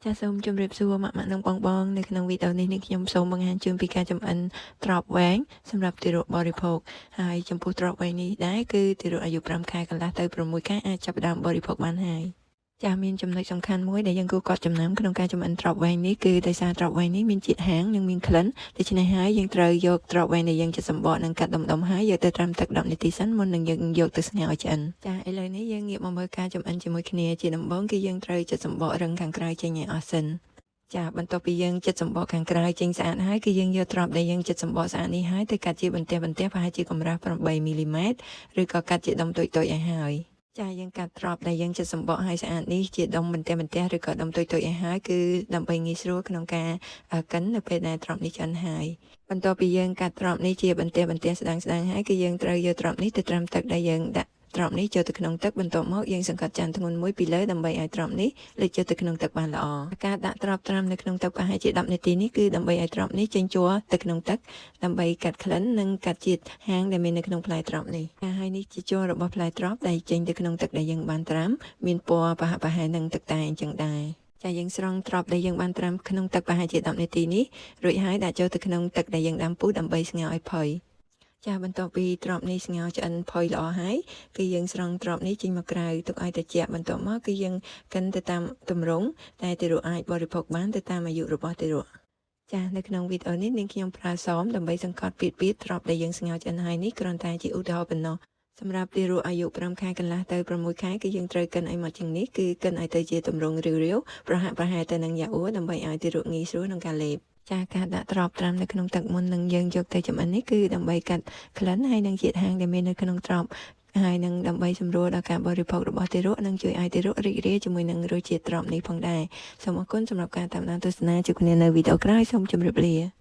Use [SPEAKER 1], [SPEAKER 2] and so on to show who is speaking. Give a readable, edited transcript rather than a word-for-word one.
[SPEAKER 1] ចាសសូមជម្រាបសួរម៉ាក់និងបងនៅក្នុងវីដេអូនេះខ្ញុំសូមបង្ហាញជូនពីការចម្អិនត្រប់វែងសម្រាប់ទារកបរិភោគហើយចំពោះត្រប់វែងនេះដែរគឺទារកអាយុ5ខែកន្លះទៅ6ខែអាចចាប់ផ្ដើមបរិភោគបានហើយចាមានចំណុចសំខាន់មួយដែលយើងគួរកត់ចំណាំក្នុងការចម្អិនត្រប់វែងនេះគឺដោយសារត្រប់វែងនេះមានជាតិហាងនិងមានក្លិនដូច្នេះហើយយើងត្រូវយកត្រប់វែងដែលយើងចិតសំបកនិងកាត់ដុំៗហើយយកទៅត្រាំទឹក10នាទីសិនមុននឹងយើងយកទៅស្ងោរឆ្អិនចាឥឡូវនេះយើងងាកមកមើលការចម្អិនជាមួយគ្នាជាដំបូងគឺយើងត្រូវចិតសំបករឹងខាងក្រៅចេញឲ្យអស់សិនចាបន្ទាប់ពីយើងចិតសំបកខាងក្រៅចេញស្អាតហើយគឺយើងយកត្រប់ដែលយើងចិតសំបកស្អាតនេះហើយទៅកាត់ជាបន្ទះប្រហែលជាកម្រាស់8មីលីម៉ែត្រឬក៏កាត់ជាដុំតូចៗឲ្យហើយចាយើងកាត់ត្រប់ដែលយើងចិតសំបកឲ្យស្អាតនេះជាដុំបន្ទះឬក៏ដុំតូចៗឲ្យហើយគឺដើម្បីងាយស្រួលក្នុងការកិននៅពេលដែលត្រប់នេះឆ្អិនហើយបន្ទាប់ពីយើងកាត់ត្រប់នេះជាបន្ទះស្ដើងៗហើយគឺយើងត្រូវយកត្រប់នេះទៅត្រាំទឹកដែលយើងដាក់ត្រប់នេះចូលទៅក្នុងទឹកបន្ទាប់មកយើងសង្កត់ចានធ្ងន់មួយពីលើដើម្បីឲ្យត្រប់នេះលេចចូលទៅក្នុងទឹកបានល្អការដាក់ត្រប់ត្រាំនៅក្នុងទឹកប្រហែលជា10នាទីនេះគឺដើម្បីឲ្យត្រប់នេះចេញជ័រទៅក្នុងទឹកដើម្បីកាត់ក្លិននិងកាត់ជាតិហាងដែលមាននៅក្នុងផ្លែត្រប់នេះហើយនេះជាជ័ររបស់ផ្លែត្រប់ដែលចេញទៅក្នុងទឹកដែលយើងបានត្រាំមានពណ៌ប្រហែលនឹងទឹកតែអញ្ចឹងដែរចាយើងស្រង់ត្រប់ដែលយើងបានត្រាំក្នុងទឹកប្រហែលជា10នាទីនេះរួចហើយដាក់ចូលទៅក្នុងទឹកដែលយើងដាំពុះដើម្បីស្ងោរឲ្យផុយចាបន្ទាប់ពីត្រប់នេះស្ងោរឆ្អិនផុយល្អហើយគឺយើងស្រង់ត្រប់នេះចេញមកក្រៅទុកឲ្យត្រជាក់បន្ទាប់មកគឺយើងកិនទៅតាមទម្រង់តែទារកអាចបរិភោគបានទៅតាមអាយុរបស់ទារកចានៅក្នុងវីដេអូនេះនាងខ្ញុំប្រើសមដើម្បីសង្កត់ពីត្រប់ដែលយើងស្ងោរឆ្អិនហើយនេះគ្រាន់តែជាឧទាហរណ៍ប៉ុណ្ណោះសម្រាប់ទារកអាយុ5ខែកន្លះទៅ6ខែគឺយើងត្រូវកិនឲ្យមកជាងនេះគឺកិនឲ្យទៅជាទម្រង់រាវប្រហែលទៅនឹងយ៉ាអ៊ូដើម្បីឲ្យទារកងាយស្រួលក្នុងការលេបចាការដាក់ត្រប់ត្រាំនៅក្នុងទឹកមុននឹងយើងយកទៅចម្អិននេះគឺដើម្បីកាត់ក្លិនហើយនិងជាតិហាងដែលមាននៅក្នុងត្រប់ហើយនឹងដើម្បីសម្រួលដល់ការបរិភោគរបស់ទារកនិងជួយឲ្យទារករីករាយជាមួយនឹងរសជាតិត្រប់នេះផងដែរសូមអរគុណសម្រាប់ការតាមដានទស្សនាជួបគ្នានៅវីដេអូក្រោយសូមជម្រាបលា